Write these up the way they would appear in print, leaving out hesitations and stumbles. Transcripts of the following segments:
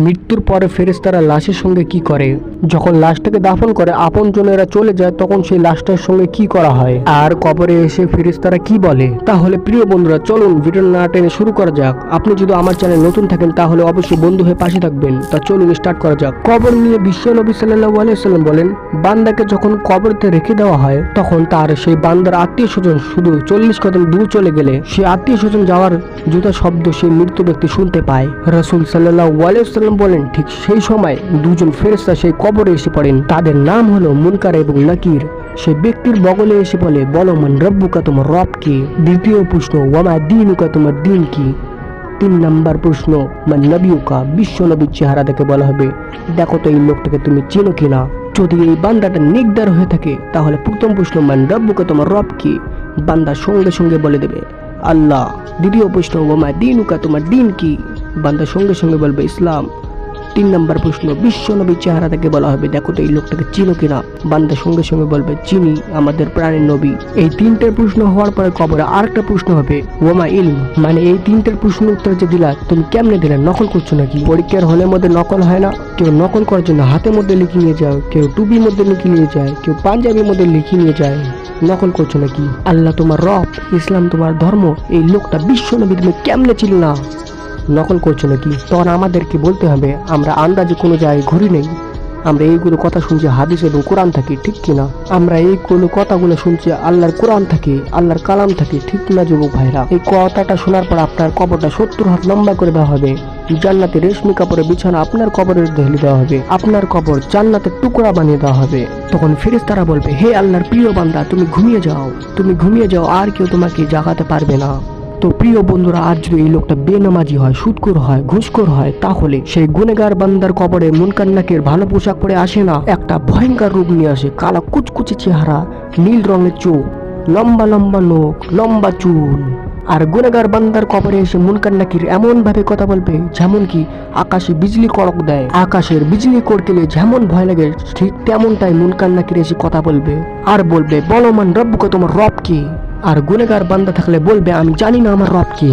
মৃত্যুর পরে ফেরেশতারা লাশের সঙ্গে কি করে? যখন লাশটাকে দাফন করে আপনজনেরা চলে যায় তখন সেই লাশটার সঙ্গে কি করা হয়? আর কবরে এসে ফেরেশতারা কি বলে? তাহলে প্রিয় বন্ধুরা চলুন ভিডিও না টেনে শুরু করা যাক। আপনি যদি আমার চ্যানেল নতুন থাকেন তাহলে অবশ্যই বন্ধু হয়ে পাশে থাকবেন। তা চলুন স্টার্ট করা যাক। কবর নিয়ে বিশ্বনবী সাল্লাল্লাহু আলাইহি ওয়াসাল্লাম বলেন, বান্দাকে যখন কবরতে রেখে দেওয়া হয় তখন তার সেই বান্দার আত্মীয় স্বজন শুধু 40 কদম দূর চলে গেলে সে আত্মীয় স্বজন যাওয়ার জুতা শব্দ সেই মৃত ব্যক্তি শুনতে পায়। রাসূল সাল্লাল্লাহু আলাইহি ওয়াসাল্লাম বলেন, ঠিক সেই সময় দুজন ফেরেশতা সেই কবরে এসে পড়েন। তাদের নাম হলো মুনকার এবং নাকির। সেই ব্যক্তির বগলে এসে বলে, বলো মান রব্বুকা, তোমার রব কে? দ্বিতীয় প্রশ্ন, ওয়ামা দীনুকা, তোমার দিন কি? 3 নাম্বার প্রশ্ন, মান নবিয়ুকা, বিশ্ব নবীর চেহারা দেখে বলা হবে, দেখো তো এই লোকটাকে তুমি চেনো কিনা। যদি এই বান্দাটা নেকদার হয়ে থাকে তাহলে প্রথম প্রশ্ন, মান রব্বুকা, তোমার রব কি? বান্দা সঙ্গে সঙ্গে বলে দেবে আল্লাহ। দ্বিতীয় প্রশ্ন, ওয়ামা দীনুকা, তোমার দিন কি? বান্দা সঙ্গে সঙ্গে বলবে ইসলাম। 3 নাম্বার প্রশ্ন, বিশ্ব নবীর চেহারা থেকে বলা হবে, দেখো তো এই লোকটাকে চিনো কিনা? বান্দা সঙ্গে সঙ্গে বলবে চিনি, আমাদের প্রাণের নবী। এই 3টে প্রশ্ন হওয়ার পরে কবরে আরেকটা প্রশ্ন হবে, ওয়ামা ইলম, মানে এই 3টের প্রশ্ন উত্তর যে দিলা তুমি কেমনে দিলে? নকল করছো নাকি? পরীক্ষার হলের মধ্যে নকল হয় না? কেউ নকল করার জন্য হাতের মধ্যে লিখে নিয়ে যায়, কেউ টুপির মধ্যে লিখে নিয়ে যায়, কেউ পাঞ্জাবির মধ্যে লিখে নিয়ে যায়। নকল করছো নাকি? আল্লাহ তোমার রব, ইসলাম তোমার ধর্ম, এই লোকটা বিশ্ব নবী, তুমি কেমনে চিনলা না? নকল করছো নাকি? তখন আমাদেরকে বলতে হবে আমরা আন্দাজে কোনো জায়গায় ঘুরি নেই, আমরা এইগুলো কথা শুনছি হাদিস এবং কোরআন থাকি, ঠিক কিনা? আমরা এইগুলো কথাগুলো শুনছি আল্লাহর কোরআন থাকে, আল্লাহর কালাম থাকে, ঠিক কিনা যুবক ভাইরা? এই কথাটা শোনার পর আপনার কবরটা 70 হাত লম্বা করে দেওয়া হবে। জান্নাতে রেশমি কাপড়ে বিছানা আপনার কবরের ঢেলে দেওয়া হবে। আপনার কবর জান্নাতের টুকরা বানিয়ে দেওয়া হবে। তখন ফেরেশতারা বলবে, হে আল্লাহর প্রিয় বান্দা, তুমি ঘুমিয়ে যাও, তুমি ঘুমিয়ে যাও, আর কেউ তোমাকে জাগাতে পারবে না। তো প্রিয় বন্ধুরা, আর যদি এই লোকটা বেনামাজি হয়, সুদখোর হয়, ঘুষখোর হয়, তাহলে সেই গুনেগার বান্দার কবরে মুনকার নাকির ভালো পোশাক পরে আসে না, একটা ভয়ঙ্কর রূপ নিয়ে আসে। কালা কুচকুচে চেহারা, নীল রঙের চোখ, লম্বা লম্বা নখ, লম্বা চুল। আর গুনেগার বান্দার কবরে এসে মুনকার নাকির এমন ভাবে কথা বলবে যেমন কি আকাশে বিজলি কড়ক দেয়। আকাশের বিজলি কড়কেলে যেমন ভয় লাগে ঠিক তেমনটাই মুনকার নাকির এসে কথা বলবে আর বলবে, বলো মান রব্বুকা, তোমার রব কে? আর গুনেগার বান্দা থাকলে বলবে, আমি জানি না আমার রব কে।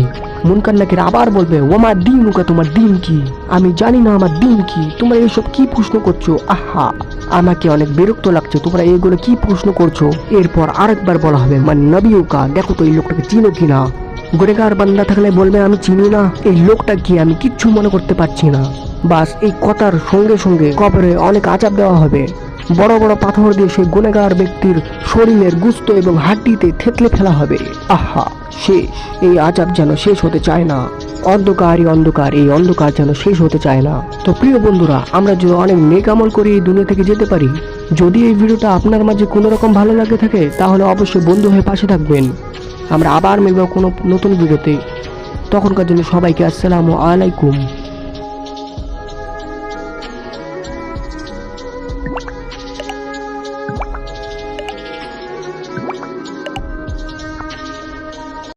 মুনকার নাকির আবার বলবে, ওমা দীনুকা, তোমার দিন কি? আমি জানি না আমার দিন কি। তোমরা এইসব কি প্রশ্ন করছো? আহা, আমাকে অনেক বিরক্ত লাগছে, তোমরা এইগুলো কি প্রশ্ন করছো? এরপর আরেকবার বলা হবে, মান নবিয়ুকা, দেখো তো এই লোকটাকে চিনো কিনা? গুনেগার বান্দা থাকলে বলবে, আমি চিনি না, এই লোকটা কি, আমি কিচ্ছু মনে করতে পারছি না। বাস এই কথার সঙ্গে সঙ্গে কবরে অনেক আযাব দেওয়া হবে। বড় বড় পাথর দিয়ে সেই গুনেগার ব্যক্তির শরীরের গুস্ত এবং হাড্ডিতে থেতলে ফেলা হবে। আহা, শেষ। এই আযাব যেন শেষ হতে চায় না। অন্ধকারই অন্ধকার, এই অন্ধকার যেন শেষ হতে চায় না। তো প্রিয় বন্ধুরা, আমরা যদি অনেক নেক আমল করে এই দুনিয়া থেকে যেতে পারি। যদি এই ভিডিওটা আপনার মাঝে কোনো রকম ভালো লাগে থাকে তাহলে অবশ্যই বন্ধু হয়ে পাশে থাকবেন। আমরা আবার মিলব কোনো নতুন ভিডিওতে। তখনকার জন্য সবাইকে আসসালামু আলাইকুম।